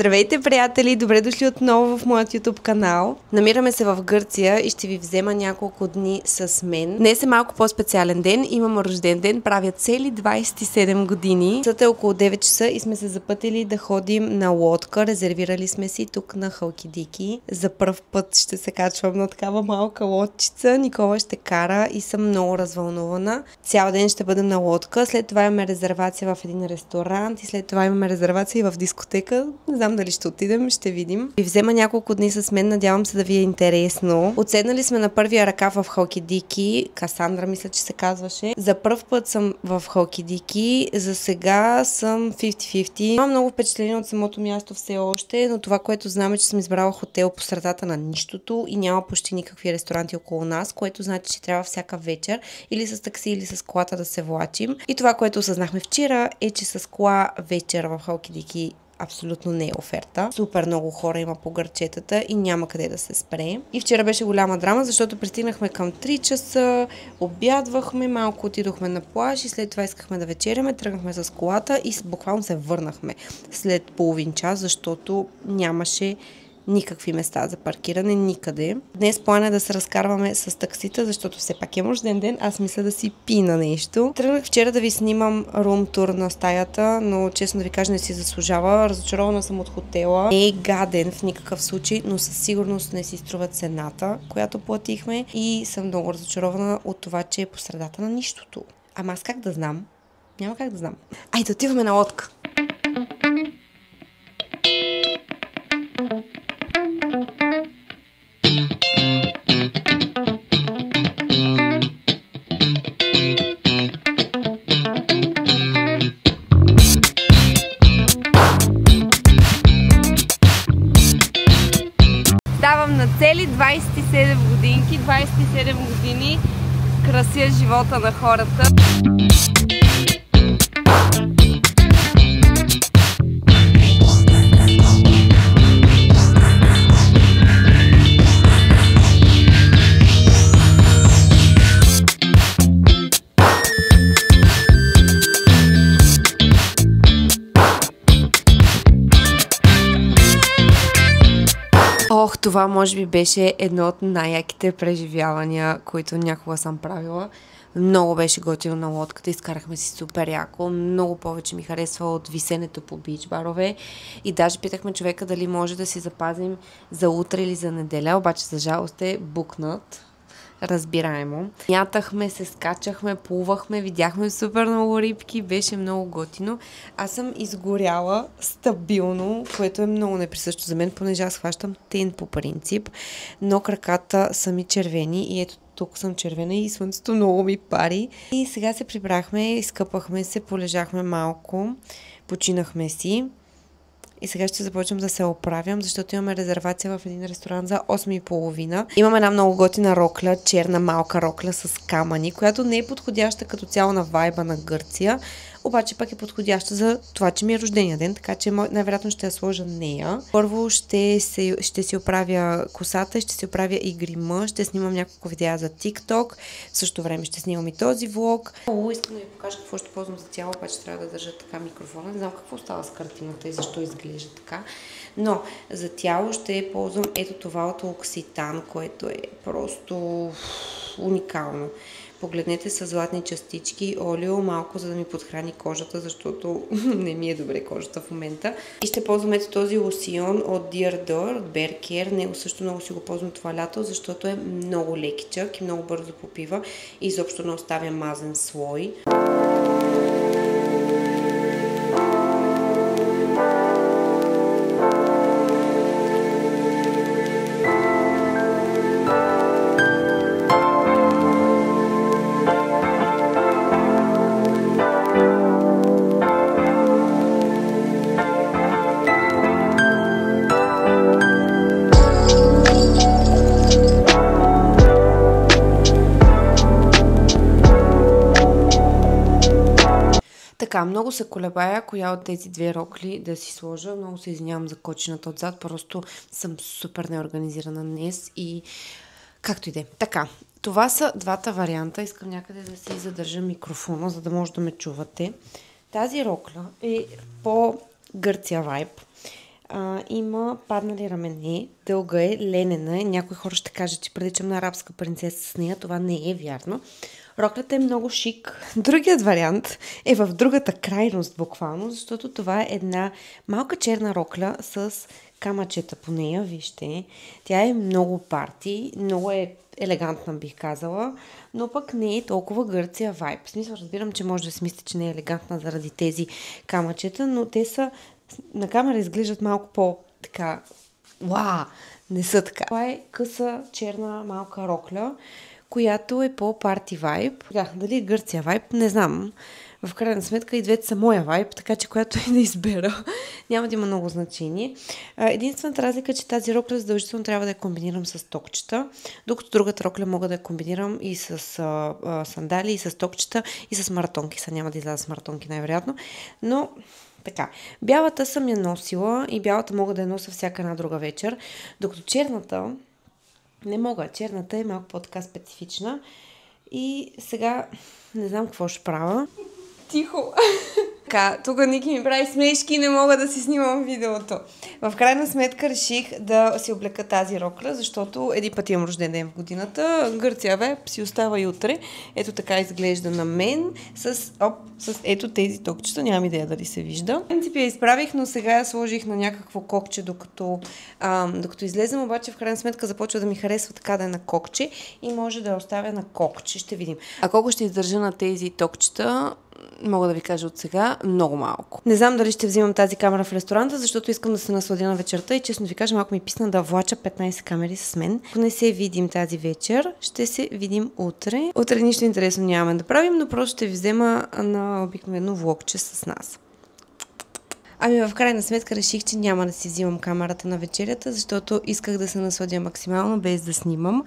Здравейте, приятели! Добре дошли отново в моят YouTube канал. Намираме се в Гърция и ще ви взема няколко дни с мен. Днес е малко по-специален ден. Имам рожден ден. Правя цели 27 години. Съд е около 9 часа и сме се запътили да ходим на лодка. Резервирали сме си тук на Халкидики. За пръв път ще се качвам на такава малка лодчица. Никола ще кара и съм много развълнувана. Цял ден ще бъдем на лодка. След това имаме резервация в един ресторант и след това имаме резервация и в дискотека. Не знам дали ще отидем, ще видим. Ви взема няколко дни с мен, надявам се да ви е интересно. Отседнали сме на първия ръкав в Халкидики. Касандра мисля, че се казваше. За пръв път съм в Халкидики. За сега съм 50-50. Нямам много впечатление от самото място все още, но това, което знам е, че съм избрала хотел по средата на нищото и няма почти никакви ресторанти около нас, което значи, че трябва всяка вечер или с такси, или с колата да се влачим. И това, което осъзнахме вчера е, че с кола вечер в Халкидики абсолютно не е оферта. Супер много хора има по гърчетата и няма къде да се спре. И вчера беше голяма драма, защото пристигнахме към 3 часа, обядвахме, малко отидохме на плаж и след това искахме да вечеряме, тръгнахме с колата и буквално се върнахме след половин час, защото нямаше никакви места за паркиране, никъде. Днес плана е да се разкарваме с таксита, защото все пак е рожден ден, аз мисля да си пина нещо. Тръгнах вчера да ви снимам рум тур на стаята, но честно да ви кажа не си заслужава. Разочарована съм от хотела. Не е гаден в никакъв случай, но със сигурност не си струва цената, която платихме и съм много разочарована от това, че е по средата на нищото. Ама аз как да знам? Няма как да знам. Айде, отиваме на лодка. Ставам на цели 27 годинки, 27 години крася живота на хората. Ох, това може би беше едно от най-яките преживявания, които някога съм правила. Много беше готино на лодката, изкарахме си супер яко, много повече ми харесва от висенето по бич барове и даже питахме човека дали може да си запазим за утре или за неделя, обаче за жалост е букнат. Разбираемо. Мятахме, се скачахме, плувахме, видяхме супер много рибки, беше много готино. Аз съм изгоряла стабилно, което е много неприсъщо за мен, понеже аз хващам тен по принцип, но краката са ми червени и ето тук съм червена и слънцето много ми пари. И сега се прибрахме, изкъпахме се, полежахме малко, починахме си. И сега ще започвам да се оправям, защото имаме резервация в един ресторант за 8:30. Имам една много готина рокля, черна малка рокля с камъни, която не е подходяща като цяло на вайба на Гърция, обаче пък е подходяща за това, че ми е рождения ден, така че най-вероятно ще я сложа нея. Първо ще си оправя косата, ще си оправя и грима, ще снимам няколко видеа за TikTok, в същото време ще снимам и този влог. Искам да ви покажа какво ще ползвам за тяло, обаче трябва да държа така микрофона. Не знам какво става с картината и защо изглежда така. Но за тяло ще ползвам ето това от L'Occitane, което е просто уникално. Погледнете с златни частички, олио, малко, за да ми подхрани кожата, защото не ми е добре кожата в момента. И ще ползвам ето този лосион от Dior от Bear Care. Него също много си го ползвам това лято, защото е много лекичък и много бързо попива и изобщо не оставя мазен слой. Така, много се колебая коя от тези две рокли да си сложа. Много се извинявам за кочината отзад, просто съм супер неорганизирана днес и както и да е. Така, това са двата варианта. Искам някъде да си задържа микрофона, за да може да ме чувате. Тази рокля е по Гърция вайб. има паднали рамене, дълга е, ленена е. Някои хора ще кажат, че приличам на арабска принцеса с нея. Това не е вярно. Роклята е много шик. Другият вариант е в другата крайност буквално, защото това е една малка черна рокля с камъчета по нея, вижте. Тя е много парти, много е елегантна, бих казала, но пък не е толкова Гърция вайб. В смисъл, разбирам, че може да си мислите, че не е елегантна заради тези камъчета, но те са на камера изглеждат малко по-така. Уау! Не са така. Това е къса черна малка рокля, която е по-парти вайб. Дали е Гърция вайб, не знам. В крайна сметка и двете са моя вайб, така че която и да избера, няма да има много значение. Единствената разлика е, че тази рокля задължително трябва да я комбинирам с токчета, докато другата рокля мога да я комбинирам и с сандали, и с токчета, и с маратонки. Сега няма да изляза с маратонки най-вероятно, но така. Бялата съм я носила и бялата мога да я нося всяка една друга вечер, докато черната не мога. Черната е малко по-така специфична и сега не знам какво ще правя. Тихо! Така, тук Ники ми прави смешки и не мога да си снимам видеото. В крайна сметка реших да си облека тази рокля, защото един път имам рожден ден в годината. Гърция веб си остава и утре. Ето така изглежда на мен с ето тези токчета. Нямам идея дали се вижда. В принцип я изправих, но сега я сложих на някакво кокче, докато излезем. Обаче в крайна сметка започва да ми харесва така да е на кокче и може да я оставя на кокче. Ще видим. А колко ще издържа на тези токчета, мога да ви кажа от сега, много малко. Не знам дали ще взимам тази камера в ресторанта, защото искам да се насладя на вечерта и честно ви кажа, малко ми писна да влача 15 камери с мен. Ако не се видим тази вечер, ще се видим утре. Утре нищо интересно нямаме да правим, но просто ще ви взема на обикновено влогче с нас. Ами в крайна сметка реших, че няма да си взимам камерата на вечерята, защото исках да се насладя максимално без да снимам.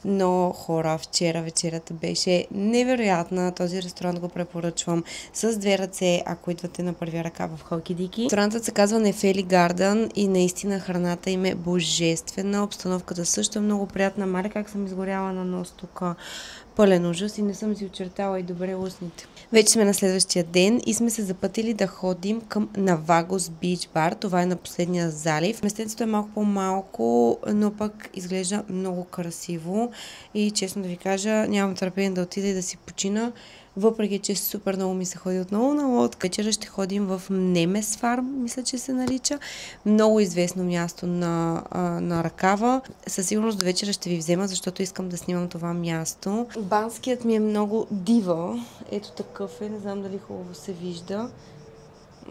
Но хора, вчера вечерята беше невероятна. Този ресторант го препоръчвам с две ръце, ако идвате на първия ръка в Халкидики. Ресторантът се казва Нефели Гарден и наистина храната им е божествена. Обстановката също е много приятна. Маля как съм изгоряла на нос тук. Пълен ужас и не съм си очертала и добре устните. Вече сме на следващия ден и сме се запътили да ходим към Навагос Бич Бар. Това е на последния залив. Местенцето е малко по-малко, но пък изглежда много красиво и честно да ви кажа, нямам търпение да отида и да си почина. Въпреки че супер много ми се ходи отново на лодка. Вечера ще ходим в Немес Фарм, мисля, че се нарича. Много известно място на Ръкава. Със сигурност до вечера ще ви взема, защото искам да снимам това място. Банският ми е много дива. Ето такъв е, не знам дали хубаво се вижда.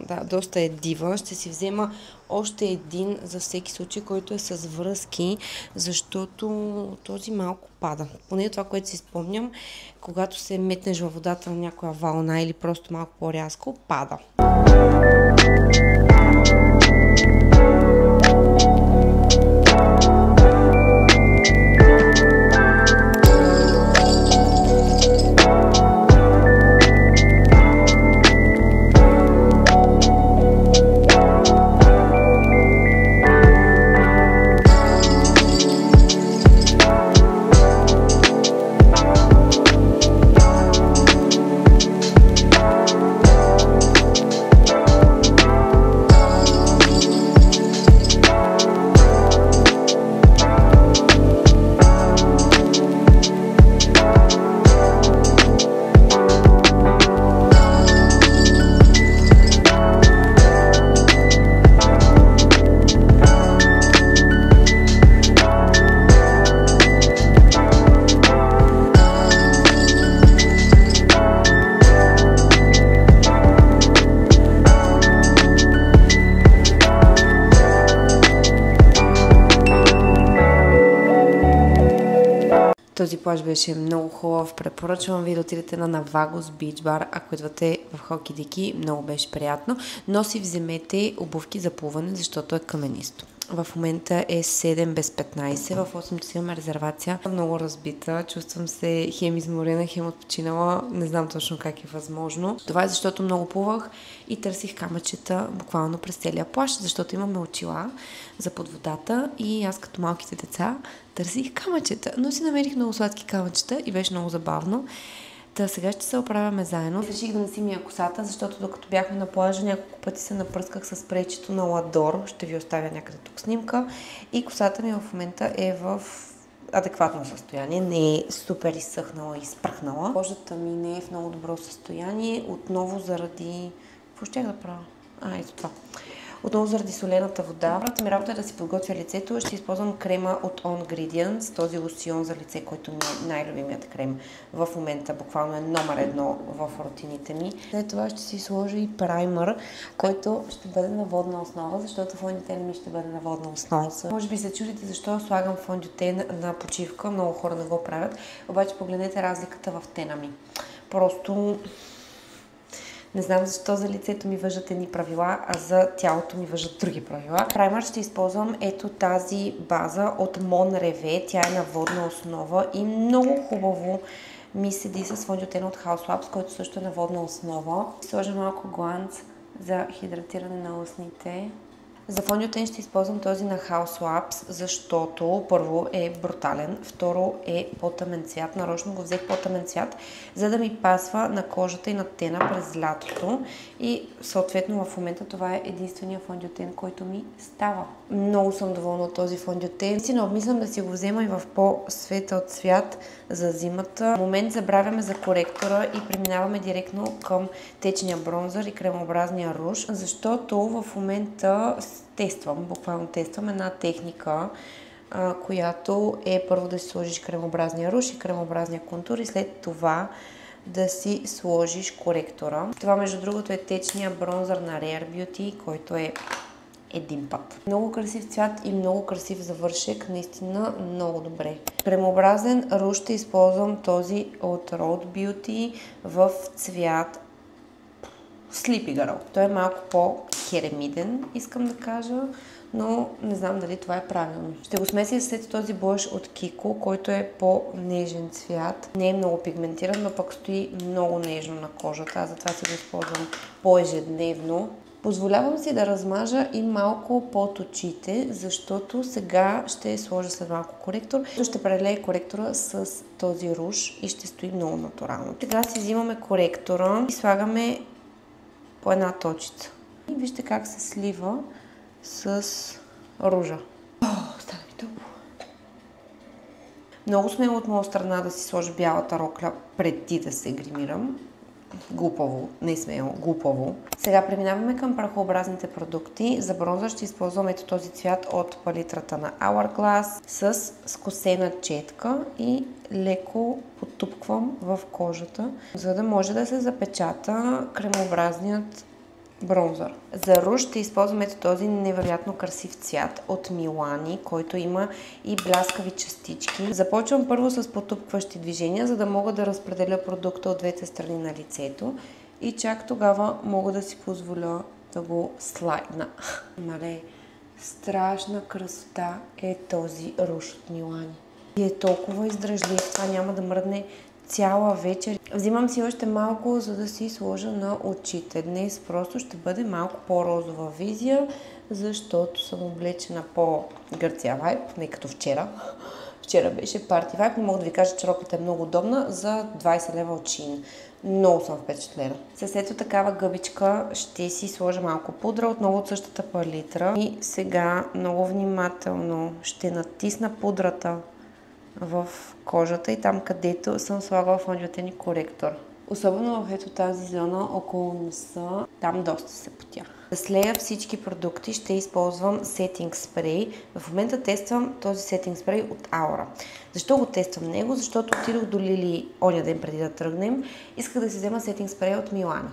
Да, доста е дива. Ще си взема още един за всеки случай, който е с връзки, защото този малко пада. Поне това, което си спомням, когато се метнеш във водата на някоя вълна или просто малко по-рязко, пада. Този плаж беше много хубав. Препоръчвам ви да отидете на Навагос Бич Бар, ако идвате в Халкидики. Много беше приятно. Но си вземете обувки за плуване, защото е каменисто. В момента е 7 без 15. В 8 часа имаме резервация. Много разбита. Чувствам се хем изморена, хем отпочинала. Не знам точно как е възможно. Това е защото много плувах и търсих камъчета буквално през целия плаж, защото имаме очила за под водата и аз като малките деца търсих камъчета. Но си намерих много сладки камъчета и беше много забавно. Та сега ще се оправяме заедно. Реших да не си мия косата, защото докато бяхме на плажа няколко пъти се напръсках с спрейчето на Ладор. Ще ви оставя някъде тук снимка. И косата ми в момента е в адекватно състояние. Не е супер изсъхнала и изпръхнала. Кожата ми не е в много добро състояние. Отново заради... Какво ще да правя? Ето това. Отново заради солената вода. Първата ми работа е да си подготвя лицето. Ще използвам крема от On Ingredients, този лосьон за лице, който ми е най-любимият крем в момента. Буквално е номер 1 в рутините ми. След това ще си сложа и праймър, който ще бъде на водна основа, защото фондютен ми ще бъде на водна основа. Може би се чудите защо слагам фондютен на почивка. Много хора не го правят. Обаче погледнете разликата в тена ми. Просто... Не знам защо за лицето ми важат едни правила, а за тялото ми важат други правила. Праймър ще използвам ето тази база от Mon Reve. Тя е на водна основа и много хубаво ми седи с фондютен от House Labs, който също е на водна основа. Сложа малко гланц за хидратиране на устните. За фондютен ще използвам този на House Labs, защото първо е брутален, второ е по-тъмен цвят. Нарочно го взех по-тъмен цвят, за да ми пасва на кожата и на тена през лятото. И съответно в момента това е единствения фондютен, който ми става. Много съм доволна от този фондютен. Наистина обмислям да си го взема и в по-светъл цвят за зимата. В момент забравяме за коректора и преминаваме директно към течния бронзър и кремообразния руж, защото в момента буквално тествам една техника, която е първо да си сложиш кремообразния руж и кремообразния контур и след това да си сложиш коректора. Това между другото е течния бронзър на Rare Beauty, който е един път. Много красив цвят и много красив завършек, наистина много добре. Кремообразен руж ще използвам този от Rode Beauty в цвят Sleepy Girl. Той е малко по-керамиден, искам да кажа, но не знам дали това е правилно. Ще го смеся след този блъш от Kiko, който е по-нежен цвят. Не е много пигментиран, но пък стои много нежно на кожата. Аз затова си го използвам по-ежедневно. Позволявам си да размажа и малко под очите, защото сега ще сложа след малко коректор. Ще прелея коректора с този руж и ще стои много натурално. Сега си взимаме коректора и слагаме по една точица. И вижте как се слива с ружа. Стана ми тъпо. Много смело от моя страна да си сложа бялата рокля преди да се гримирам. Глупаво, не смело, глупаво. Сега преминаваме към прахообразните продукти. За бронзър ще използвам ето този цвят от палитрата на Hourglass с скосена четка и леко потупквам в кожата, за да може да се запечата кремообразният бронзър. За руж ще използвам ето този невероятно красив цвят от Milani, който има и бляскави частички. Започвам първо с потупкващи движения, за да мога да разпределя продукта от двете страни на лицето и чак тогава мога да си позволя да го слайдна. Мале, страшна красота е този руж от Milani. И е толкова издръжлив, това няма да мръдне цяла вечер. Взимам си още малко, за да си сложа на очите. Днес просто ще бъде малко по-розова визия, защото съм облечена по-Гърция вайб, не като вчера. Вчера беше парти вайб, но мога да ви кажа, че роклята е много удобна за 20 лева от Shein. Много съм впечатлена. С ето такава гъбичка ще си сложа малко пудра, отново от същата палитра. И сега много внимателно ще натисна пудрата в кожата и там, където съм слагала фондютен и коректор. Особено в ето тази зона около носа, там доста се потя. Да слея всички продукти ще използвам сетинг спрей. В момента тествам този сетинг спрей от Aura. Защо го тествам него? Защото отидох до Лили оня ден преди да тръгнем. Исках да си взема сетинг спрей от Milani.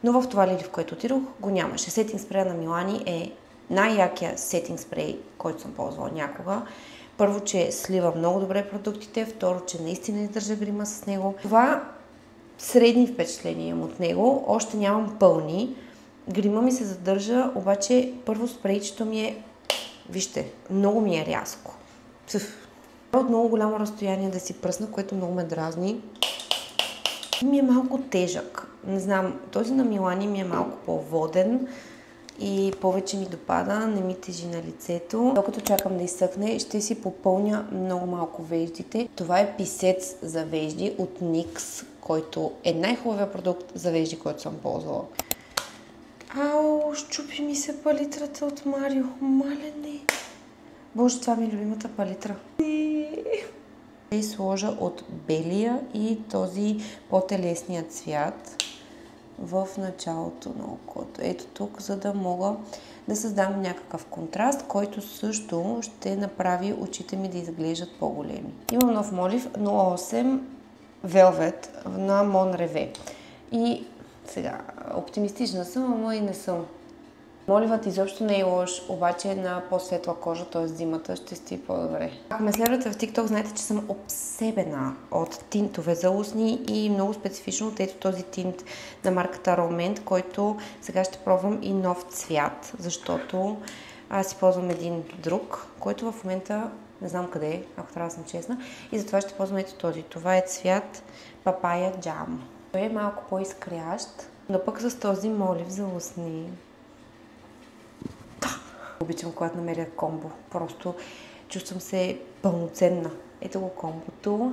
Но в това Лили, в което отидох, го нямаше. Сетинг спрея на Milani е най-якия сетинг спрей, който съм ползвала някога. Първо, че слива много добре продуктите, второ, че наистина издържа грима с него. Това средни впечатления имам от него, още нямам пълни. Грима ми се задържа, обаче първо спрейчето ми е, вижте, много ми е рязко. От много голямо разстояние да си пръсна, което много ме дразни. Ми е малко тежък. Не знам, този на Milani ми е малко по-воден и повече ми допада, не ми тежи на лицето. Докато чакам да изсъхне, ще си попълня много малко веждите. Това е писец за вежди от NYX, който е най-хубавият продукт за вежди, който съм ползвала. Ау, щупи ми се палитрата от Марио. Малене. Боже, това ми е любимата палитра. Ще сложа от белия и този по-телесния цвят в началото на окото. Ето тук, за да мога да създам някакъв контраст, който също ще направи очите ми да изглеждат по-големи. Имам нов молив 08 Velvet на Mon Revue. И сега, оптимистична съм, ама и не съм. Моливът изобщо не е лош, обаче на по-светла кожа, т.е. зимата ще сти по-добре. Ако ме следвате в TikTok, знаете, че съм обсебена от тинтове за устни и много специфично от ето този тинт на марката Romand, който сега ще пробвам и нов цвят, защото аз си ползвам един друг, който в момента не знам къде е, ако трябва да съм честна, и затова ще ползвам ето този. Това е цвят Papaya Jam. Той е малко по-изкрящ, но пък с този молив за устни. Обичам, когато намеря комбо. Просто чувствам се пълноценна. Ето го комбото.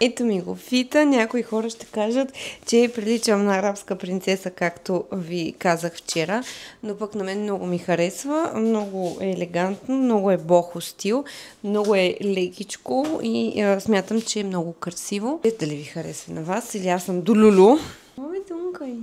Ето ми го фита. Някои хора ще кажат, че приличам на арабска принцеса, както ви казах вчера. Но пък на мен много ми харесва. Много е елегантно, много е бохо стил, много е лекичко и смятам, че е много красиво. Дали ви харесва на вас или аз съм долулу? Ой, дункай!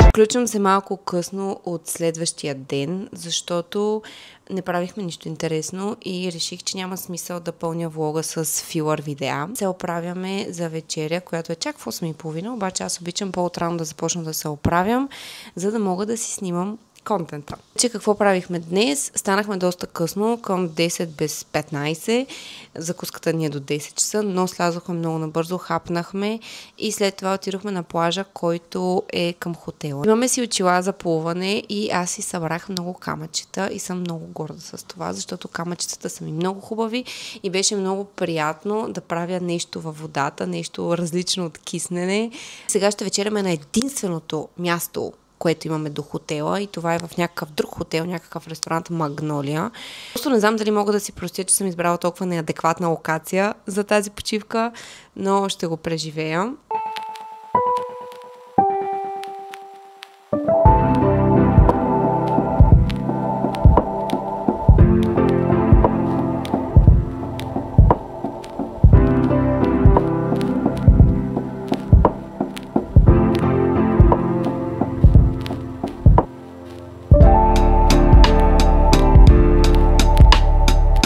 Включвам се малко късно от следващия ден, защото не правихме нищо интересно и реших, че няма смисъл да пълня влога с филър видеа. Се оправяме за вечеря, която е чак в 8:30, обаче аз обичам по-отрано да започна да се оправям, за да мога да си снимам контента. Че какво правихме днес? Станахме доста късно, към 10 без 15. Закуската ни е до 10 часа, но слязохме много набързо, хапнахме и след това отидохме на плажа, който е към хотела. Имаме си очила за плуване и аз си събрах много камъчета и съм много горда с това, защото камъчетата са ми много хубави и беше много приятно да правя нещо във водата, нещо различно от киснене. Сега ще вечеряме на единственото място, което имаме до хотела, и това е в някакъв друг хотел, някакъв ресторант Магнолия. Просто не знам дали мога да си простя, че съм избрала толкова неадекватна локация за тази почивка, но ще го преживея.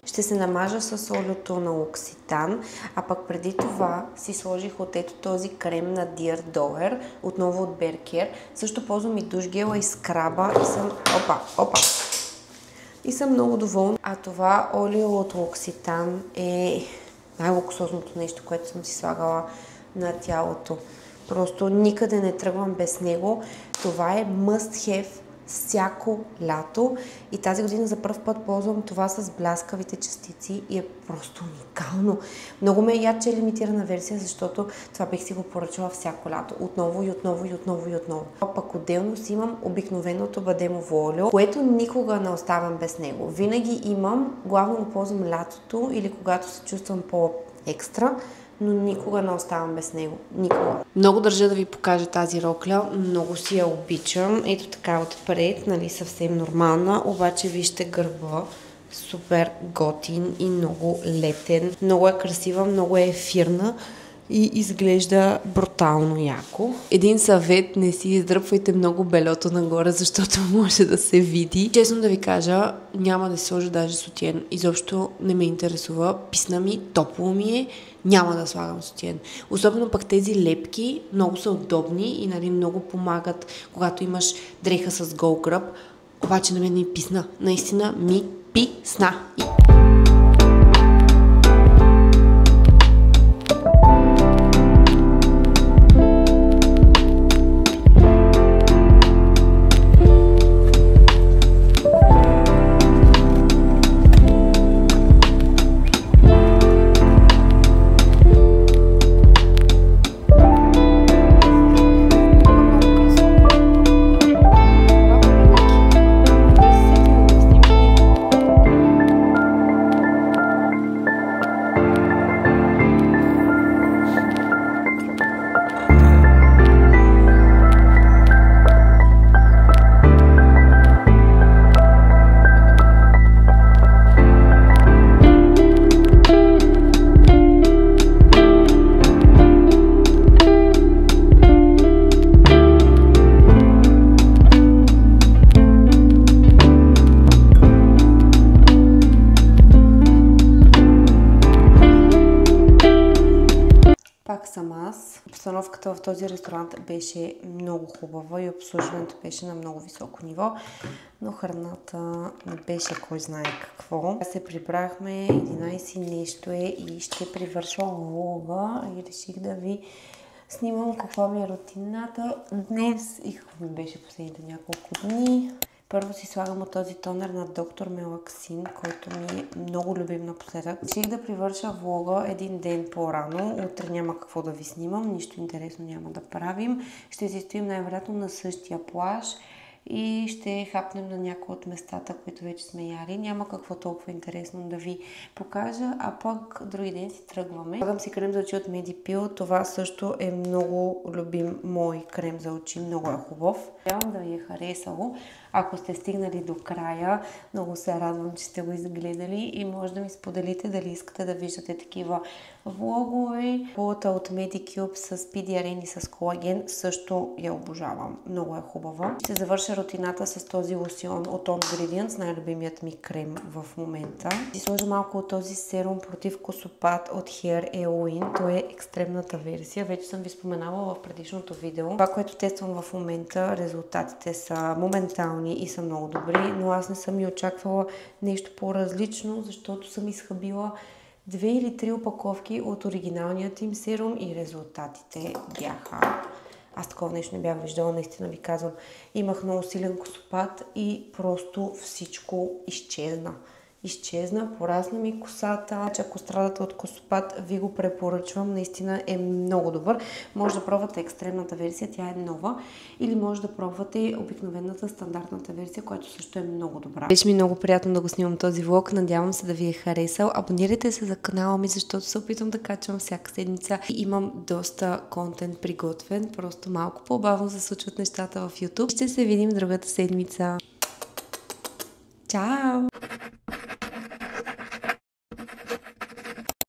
Ще се намажа с олиото на L'Occitane, а пък преди това си сложих от ето този крем на Dear Doer, отново от Беркер. Също ползвам и душгела и скраба и съм... И съм много доволна. А това олио от L'Occitane е най-луксозното нещо, което съм си слагала на тялото. Просто никъде не тръгвам без него. Това е must have всяко лято и тази година за първ път ползвам това с бляскавите частици и е просто уникално. Много ме яд, че е лимитирана версия, защото това бих си го поръчала всяко лято. Отново и отново и отново и отново. Пък отделно си имам обикновеното бадемово олио, което никога не оставям без него. Винаги имам, главно го ползвам лятото или когато се чувствам по-екстра, но никога не оставам без него. Никога. Много държа да ви покажа тази рокля. Много си я обичам. Ето така отпред, нали, съвсем нормална. Обаче вижте гърба. Супер готин и много летен. Много е красива, много е ефирна и изглежда брутално яко. Един съвет: не си издръпвайте много белето нагоре, защото може да се види. Честно да ви кажа, няма да си сложа даже сутиен. Изобщо не ме интересува. Писна ми, топло ми е. Няма да слагам сутиен. Особено пък тези лепки много са удобни и, нали, много помагат, когато имаш дреха с гол гръб. Обаче на мен ми писна. Наистина ми писна. Съм аз. Обстановката в този ресторант беше много хубава и обслужването беше на много високо ниво, но храната не беше кой знае какво. Се прибрахме, 11 нещо е и ще привърша влога и реших да ви снимам каква ми е рутината днес и какво ми беше последните няколко дни. Първо си слагам от този тонер на Доктор Мелаксин, който ми е много любим напоследък. Реших да привърша влога един ден по-рано. Утре няма какво да ви снимам, нищо интересно няма да правим. Ще си стоим най-вероятно на същия плаж и ще хапнем на някои от местата, които вече сме яли. Няма какво толкова интересно да ви покажа, а пък други ден си тръгваме. Слагам си крем за очи от Медипил. Това също е много любим мой крем за очи. Много е хубав. Надявам да ви е харесало. Ако сте стигнали до края, много се радвам, че сте го изгледали и може да ми споделите дали искате да виждате такива влогове. Пулата от Medicube с педиарен и с колаген също я обожавам. Много е хубава. Ще завърша рутината с този лосьон от On Ingredients, най-любимият ми крем в момента. Ще сложа малко от този серум против косопат от Hair Eowyn. Той е екстремната версия. Вече съм ви споменала в предишното видео. Това, което тествам в момента, резултатите са моментални и са много добри, но аз не съм и очаквала нещо по-различно, защото съм изхабила 2 или 3 опаковки от оригиналният им серум и резултатите бяха... Аз такова нещо не бях виждала, наистина ви казвам. Имах много силен косопат и просто всичко изчезна. Порасна ми косата. Ако страдате от косопат, ви го препоръчвам. Наистина е много добър. Може да пробвате екстремната версия, тя е нова. Или може да пробвате обикновената стандартната версия, която също е много добра. Беше ми много приятно да го снимам този влог. Надявам се да ви е харесал. Абонирайте се за канала ми, защото се опитвам да качвам всяка седмица. И имам доста контент приготвен. Просто малко по-бавно се случват нещата в YouTube. Ще се видим другата седмица. Чао!